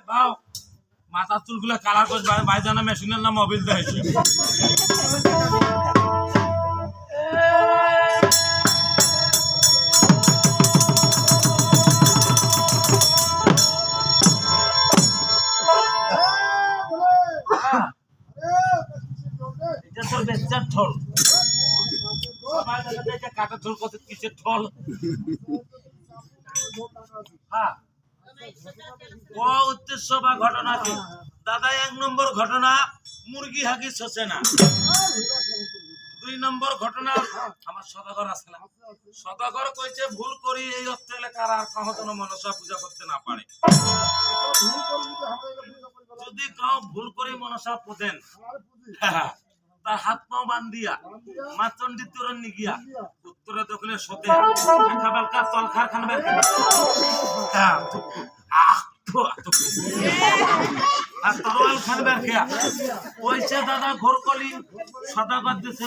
বাও মাথার চুলগুলো কালার করে ভাইজানা মেশিনের নাম মোবিল দেয় এটা তোর বেচার ঠোল কাটা ঠোল কত কিসের ঠোল হ্যাঁ ও উদ্দেশ্য বা ঘটনা কি দাদা 1 নম্বর ঘটনা মুরগি হাগি ছোছে না 2 নম্বর ঘটনা আমার সদাগর আছে না সদাগর কইছে ভুল করি এই অর্থ এলাকার আর কখনো মনসা পূজা করতে না পারে যদি কেউ ভুল করে মনসা পূজেন তার হাত পাও বান্ধিয়া মাচন্ডি তোরণ নিগিয়া উত্তরে দক্ষিণে সতে খাবালকা তলখার খান বের আর তরোয়াল খান বের খেয়া ওইসে দাদা ঘোর কলি সদাগর দিছে